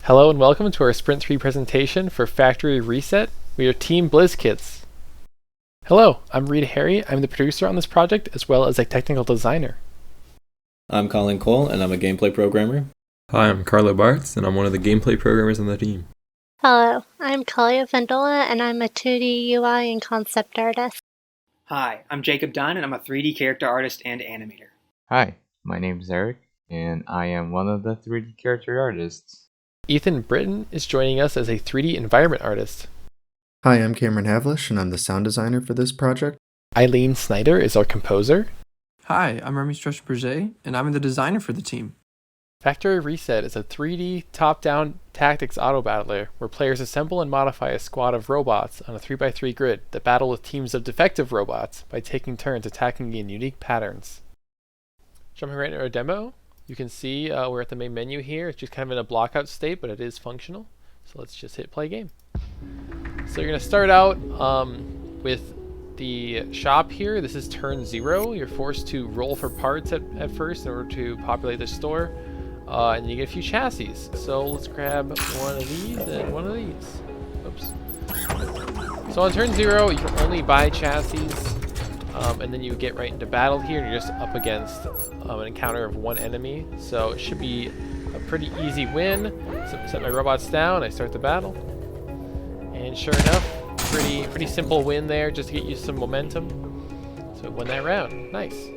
Hello and welcome to our Sprint 3 presentation for Factory Reset. We are Team BlizzKits. Hello, I'm Rita Harry. I'm the producer on this project as well as a technical designer. I'm Colin Cole and I'm a gameplay programmer. Hi, I'm Carlo Bartz and I'm one of the gameplay programmers on the team. Hello, I'm Kalia Vendola and I'm a 2D UI and concept artist. Hi, I'm Jacob Dunn and I'm a 3D character artist and animator. Hi, my name is Eric and I am one of the 3D character artists. Ethan Britton is joining us as a 3D environment artist. Hi, I'm Cameron Havlish and I'm the sound designer for this project. Eileen Snyder is our composer. Hi, I'm Remy Stretch-Berger and I'm the designer for the team. Factory Reset is a 3D top-down tactics auto-battler where players assemble and modify a squad of robots on a 3x3 grid that battle with teams of defective robots by taking turns attacking in unique patterns. Jumping right into our demo, you can see we're at the main menu here. It's just kind of in a blockout state, but it is functional. So let's just hit play game. So you're going to start out with the shop here. This is turn 0. You're forced to roll for parts at first in order to populate the store. And you get a few chassis. So let's grab one of these and one of these. Oops. So on turn 0, you can only buy chassis. And then you get right into battle here, and you're just up against an encounter of one enemy. So it should be a pretty easy win. So set my robots down, I start the battle. And sure enough, pretty simple win there, just to get you some momentum. So win that round. Nice.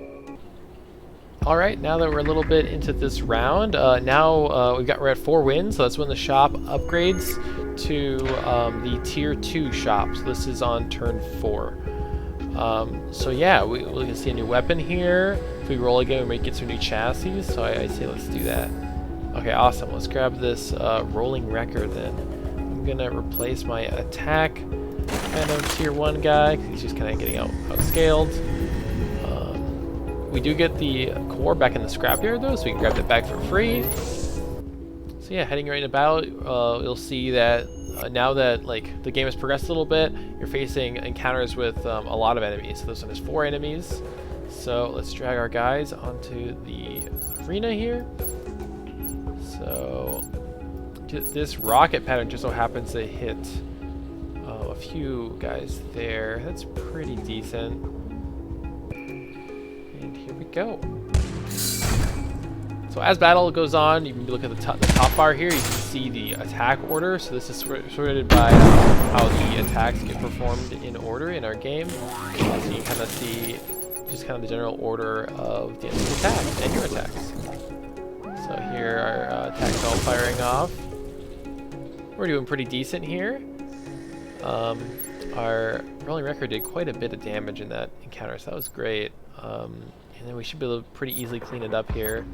Alright, now that we're a little bit into this round, we're at 4 wins, so that's when the shop upgrades to the tier 2 shop. So this is on turn 4. So yeah, we can see a new weapon here. If we roll again, we might get some new chassis, so I say let's do that. Okay, awesome. Let's grab this rolling record then. I'm gonna replace my attack kind of tier 1 guy, because he's just kind of getting outscaled. We do get the core back in the scrapyard though, so we can grab it back for free. So yeah, heading right into battle, you'll see that now that the game has progressed a little bit, you're facing encounters with a lot of enemies. So this one is 4 enemies. So let's drag our guys onto the arena here. So this rocket pattern just so happens to hit a few guys there. That's pretty decent. And here we go. So as battle goes on, you can look at the top bar here, you can see the attack order. So this is sorted by how the attacks get performed in order in our game. So you kind of see just kind of the general order of the enemy attacks and your attacks. So here our attacks all firing off. We're doing pretty decent here. Our rolling record did quite a bit of damage in that encounter, so that was great. And then we should be able to pretty easily clean it up here.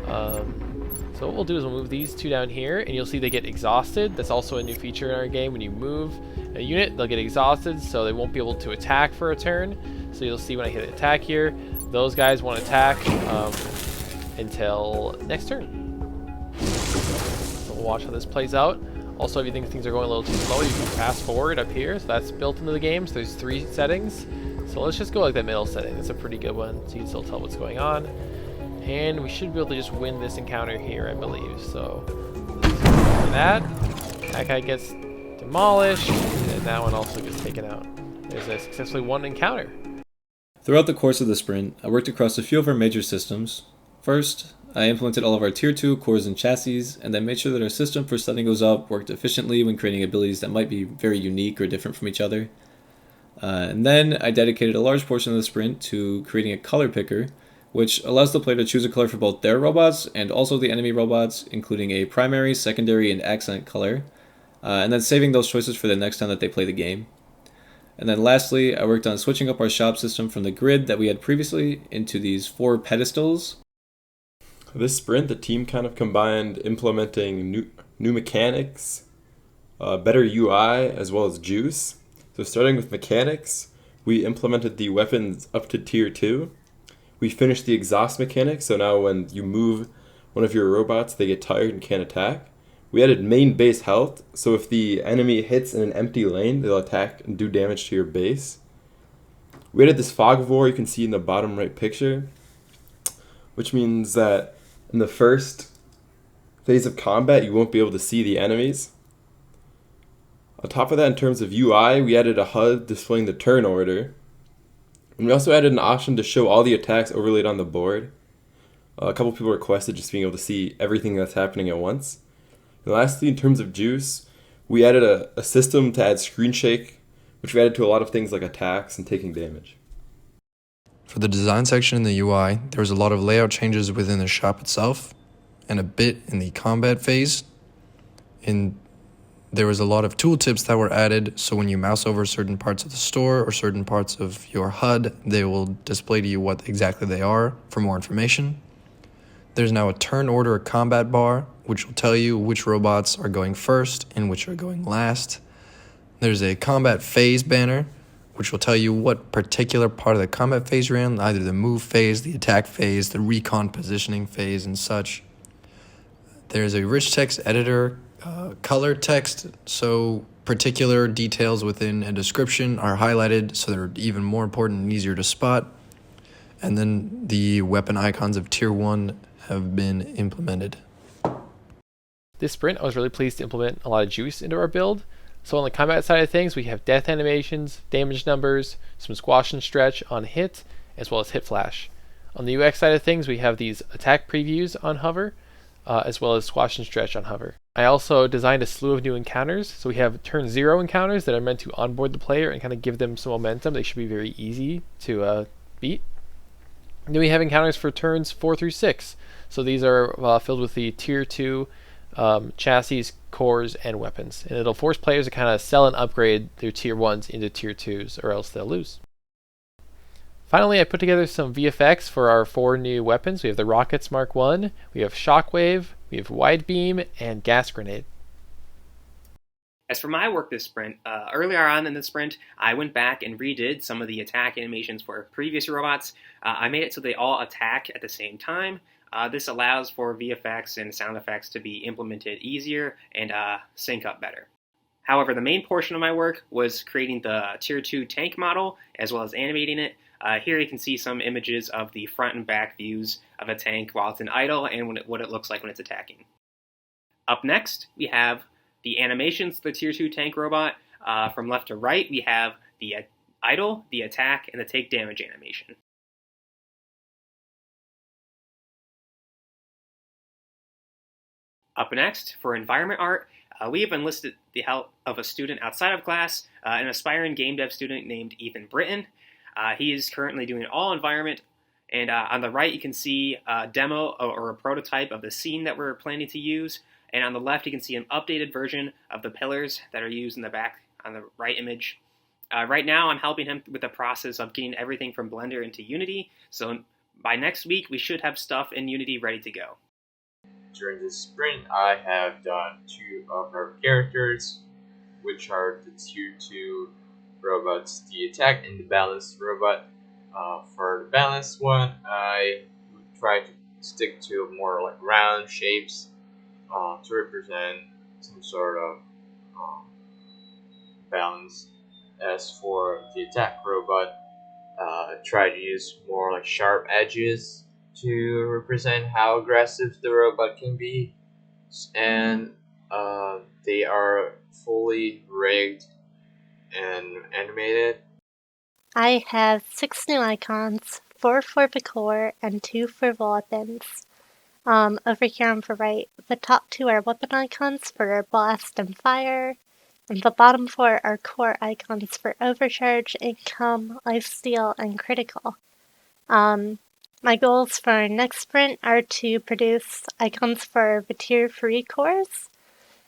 So what we'll do is we'll move these 2 down here, and you'll see they get exhausted. That's also a new feature in our game. When you move a unit, they'll get exhausted, so they won't be able to attack for a turn. So you'll see when I hit attack here, those guys won't attack until next turn. So we'll watch how this plays out. Also, if you think things are going a little too slow, you can fast forward up here. So that's built into the game. So there's 3 settings. So let's just go like that middle setting. That's a pretty good one, so you can still tell what's going on. And we should be able to just win this encounter here, I believe. So for that guy gets demolished, and that one also gets taken out. There's a successfully won encounter. Throughout the course of the sprint, I worked across a few of our major systems. First, I implemented all of our tier 2 cores and chassis, and then made sure that our system for setting those up worked efficiently when creating abilities that might be very unique or different from each other. And then I dedicated a large portion of the sprint to creating a color picker, which allows the player to choose a color for both their robots and also the enemy robots, including a primary, secondary, and accent color, and then saving those choices for the next time that they play the game. And then lastly, I worked on switching up our shop system from the grid that we had previously into these 4 pedestals. This sprint, the team kind of combined implementing new mechanics, better UI, as well as juice. So starting with mechanics, we implemented the weapons up to tier 2. We finished the exhaust mechanic, so now when you move one of your robots, they get tired and can't attack. We added main base health, so if the enemy hits in an empty lane, they'll attack and do damage to your base. We added this fogvore you can see in the bottom right picture, which means that in the first phase of combat, you won't be able to see the enemies. On top of that, in terms of UI, we added a HUD displaying the turn order. And we also added an option to show all the attacks overlaid on the board. A couple people requested just being able to see everything that's happening at once. And lastly, in terms of juice, we added a system to add screen shake, which we added to a lot of things like attacks and taking damage. For the design section in the UI, there was a lot of layout changes within the shop itself, and a bit in the combat phase. There was a lot of tooltips that were added, so when you mouse over certain parts of the store or certain parts of your HUD, they will display to you what exactly they are for more information. There's now a turn order combat bar, which will tell you which robots are going first and which are going last. There's a combat phase banner, which will tell you what particular part of the combat phase you're in, either the move phase, the attack phase, the recon positioning phase, and such. There's a rich text editor, color text, so particular details within a description are highlighted so they're even more important and easier to spot. And then the weapon icons of Tier 1 have been implemented. This sprint, I was really pleased to implement a lot of juice into our build. So on the combat side of things, we have death animations, damage numbers, some squash and stretch on hit, as well as hit flash. On the UX side of things, we have these attack previews on hover, as well as squash and stretch on hover. I also designed a slew of new encounters. So we have turn 0 encounters that are meant to onboard the player and kind of give them some momentum. They should be very easy to beat. And then we have encounters for turns 4 through 6. So these are filled with the Tier 2 chassis, cores, and weapons. And it'll force players to kind of sell and upgrade their Tier 1s into Tier 2s, or else they'll lose. Finally, I put together some VFX for our 4 new weapons. We have the Rockets Mark 1, we have Shockwave, we have Wide Beam, and Gas Grenade. As for my work this sprint, earlier on in the sprint, I went back and redid some of the attack animations for previous robots. I made it so they all attack at the same time. This allows for VFX and sound effects to be implemented easier and sync up better. However, the main portion of my work was creating the Tier 2 tank model, as well as animating it. Here you can see some images of the front and back views of a tank while it's in idle and what it looks like when it's attacking. Up next, we have the animations of the Tier 2 tank robot. From left to right, we have the idle, the attack, and the take damage animation. Up next, for environment art, we have enlisted the help of a student outside of class, an aspiring game dev student named Ethan Britton. He is currently doing all environment, and on the right you can see a demo or a prototype of the scene that we're planning to use, and on the left you can see an updated version of the pillars that are used in the back on the right image. Right now I'm helping him with the process of getting everything from Blender into Unity, so by next week we should have stuff in Unity ready to go. During this sprint, I have done 2 of our characters, which are the Tier 2 robots, the attack and the balanced robot. For the balanced one, I would try to stick to more like round shapes to represent some sort of balance. As for the attack robot, try to use more like sharp edges to represent how aggressive the robot can be, and they are fully rigged and animated. I have 6 new icons, 4 for the core and 2 for the weapons. Over here on the right, the top 2 are weapon icons for blast and fire, and the bottom 4 are core icons for overcharge, income, lifesteal, and critical. My goals for our next sprint are to produce icons for the Tier 3 cores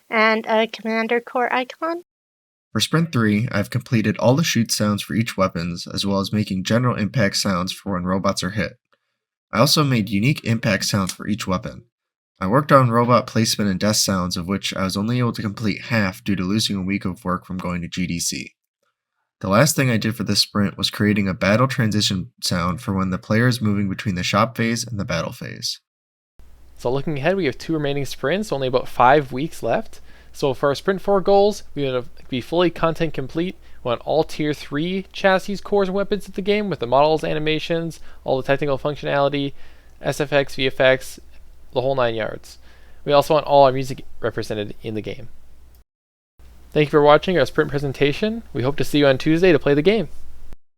and a commander core icon. For Sprint 3, I've completed all the shoot sounds for each weapons, as well as making general impact sounds for when robots are hit. I also made unique impact sounds for each weapon. I worked on robot placement and death sounds, of which I was only able to complete half due to losing a week of work from going to GDC. The last thing I did for this sprint was creating a battle transition sound for when the player is moving between the shop phase and the battle phase. So looking ahead, we have 2 remaining sprints, only about 5 weeks left. So for our Sprint 4 goals, we want to be fully content complete. We want all Tier 3 chassis, cores, and weapons of the game with the models, animations, all the technical functionality, SFX, VFX, the whole 9 yards. We also want all our music represented in the game. Thank you for watching our sprint presentation. We hope to see you on Tuesday to play the game.